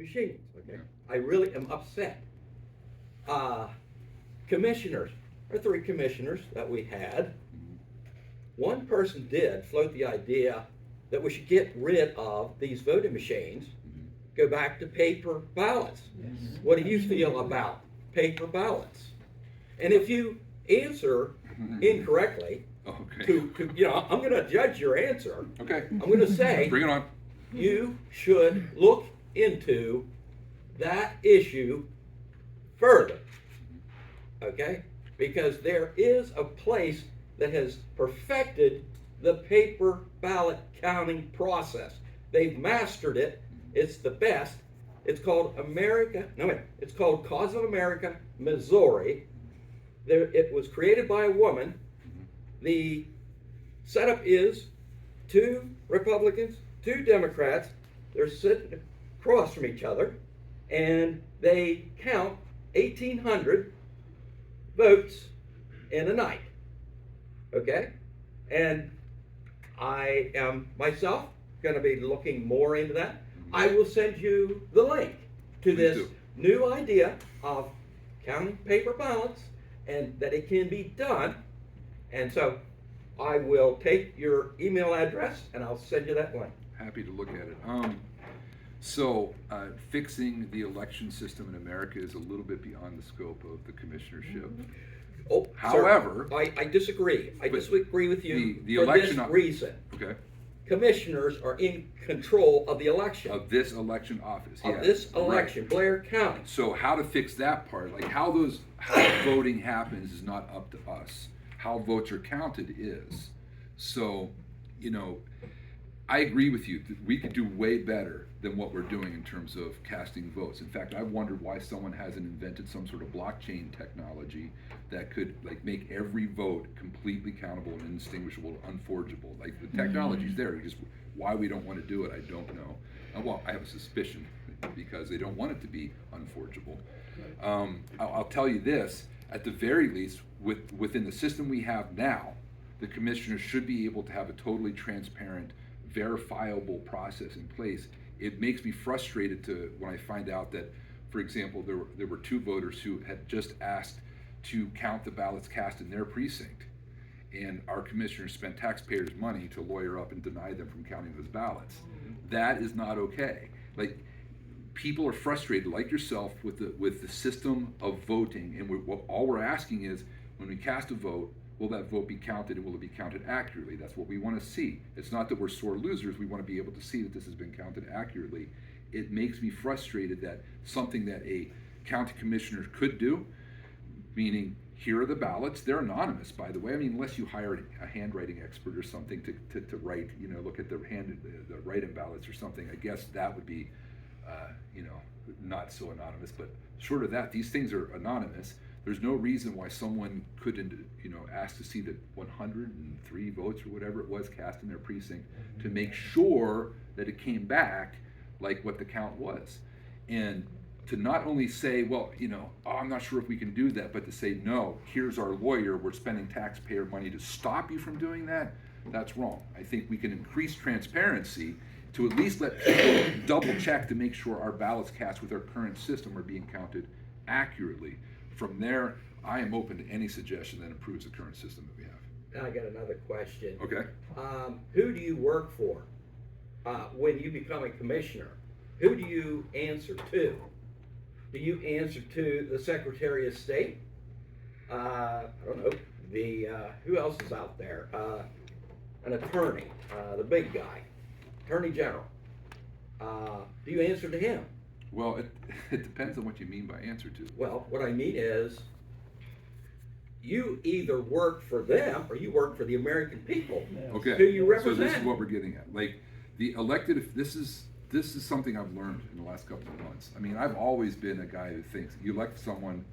machines, okay? Yeah. I really am upset. Uh, Commissioners, or three commissioners that we had, Mhm. one person did float the idea that we should get rid of these voting machines, Mhm. go back to paper ballots. Yes. What do you feel about paper ballots? And if you answer incorrectly, Okay. I'm going to judge your answer. Okay. I'm going to say Bring it on. you should look into that issue further, okay? Because there is a place that has perfected the paper ballot counting process. They've mastered it. It's the best. It's called it's called Cause of America, Missouri. It was created by a woman. The setup is two Republicans, two Democrats. They're sitting across from each other, and they count 1,800 votes in a night. Okay? And I am myself going to be looking more into that. I will send you the link to Please this do. new idea of counting paper ballots and that it can be done. And so I will take your email address and I'll send you that link. Happy to look at it. Fixing the election system in America is a little bit beyond the scope of the commissionership. Oh, However, sir, I disagree. I but disagree with you the for election this reason. Okay. Commissioners are in control of the election. Of this election office. Of yeah, this right. election, Blair County. So how to fix that part, like how voting happens is not up to us. How votes are counted is. So, I agree with you that we could do way better than what we're doing in terms of casting votes. In fact, I've wondered why someone hasn't invented some sort of blockchain technology that could make every vote completely countable and indistinguishable, unforgeable. Like the technology's there. Why we don't want to do it, I don't know. Well, I have a suspicion because they don't want it to be unforgeable. I'll tell you this: at the very least, within the system we have now, the commissioners should be able to have a totally transparent, verifiable process in place. It makes me frustrated when I find out that, for example, there were two voters who had just asked to count the ballots cast in their precinct, and our commissioners spent taxpayers' money to lawyer up and deny them from counting those ballots. That is not okay. People are frustrated, like yourself, with the system of voting, and all we're asking is, when we cast a vote, will that vote be counted, and will it be counted accurately? That's what we want to see. It's not that we're sore losers. We want to be able to see that this has been counted accurately. It makes me frustrated that something that a county commissioner could do, meaning here are the ballots. They're anonymous, by the way. I mean, unless you hire a handwriting expert or something to write, look at the write-in ballots or something. I guess that would be, not so anonymous. But short of that, these things are anonymous. There's no reason why someone couldn't, ask to see the 103 votes or whatever it was cast in their precinct to make sure that it came back like what the count was. And to not only say, well, I'm not sure if we can do that, but to say, no, here's our lawyer, we're spending taxpayer money to stop you from doing that, that's wrong. I think we can increase transparency to at least let people double check to make sure our ballots cast with our current system are being counted accurately. From there, I am open to any suggestion that improves the current system that we have. Now I got another question. Okay. Who do you work for when you become a commissioner? Who do you answer to? Do you answer to the Secretary of State? I don't know. Who else is out there? An attorney, the big guy, Attorney General. Do you answer to him? Well, it depends on what you mean by answer to. Well, what I mean is, you either work for them or you work for the American people. Okay. Who you represent. So this is what we're getting at. The elected, if this is something I've learned in the last couple of months. I mean, I've always been a guy who thinks you elect someone,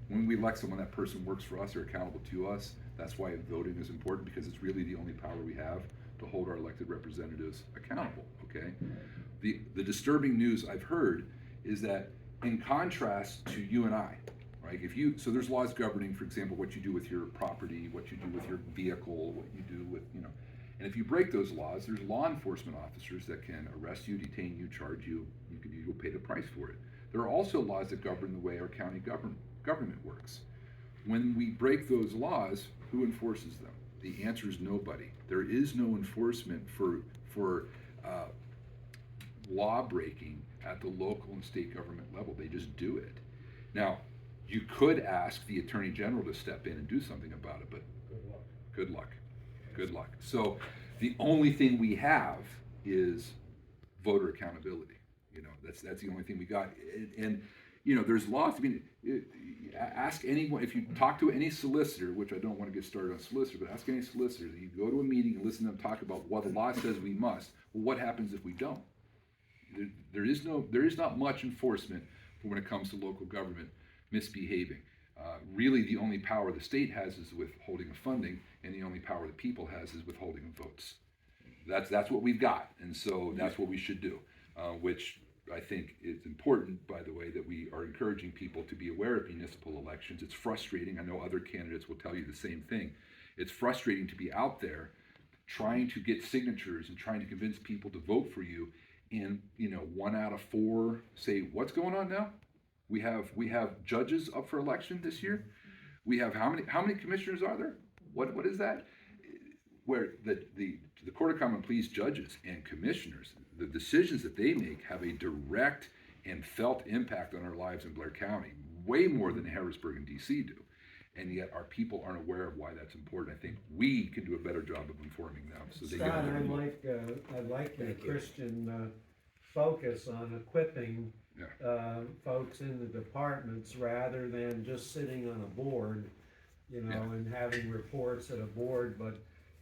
when we elect someone, that person works for us or accountable to us. That's why voting is important, because it's really the only power we have to hold our elected representatives accountable. Okay. The disturbing news I've heard is that, in contrast to you and I, right? So there's laws governing, for example, what you do with your property, what you do with your vehicle, what you do with, And if you break those laws, there's law enforcement officers that can arrest you, detain you, charge you. You'll pay the price for it. There are also laws that govern the way our county government works. When we break those laws, who enforces them? The answer is nobody. There is no enforcement for law breaking at the local and state government level. They just do it. Now, you could ask the Attorney General to step in and do something about it, but good luck. Good luck. So the only thing we have is voter accountability. You know, that's the only thing we got. And you know, there's laws. I mean, ask anyone, if you talk to any solicitor, which I don't want to get started on solicitor, but ask any solicitor, you go to a meeting and listen to them talk about what the law says we must. Well, what happens if we don't? There is not much enforcement when it comes to local government misbehaving. Really, the only power the state has is withholding of funding, and the only power the people has is withholding of votes. That's what we've got, and so that's what we should do, which I think is important, by the way, that we are encouraging people to be aware of municipal elections. It's frustrating. I know other candidates will tell you the same thing. It's frustrating to be out there trying to get signatures and trying to convince people to vote for you, and 1 out of 4 say, what's going on now? We have judges up for election this year. We have how many commissioners are there? What is that? Where the Court of Common Pleas judges and commissioners, the decisions that they make have a direct and felt impact on our lives in Blair County, way more than Harrisburg and DC do. And yet our people aren't aware of why that's important. I think we can do a better job of informing them. So they Scott, I like the Christian focus on equipping folks in the departments rather than just sitting on a board, and having reports at a board, but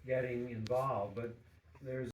getting involved. But there's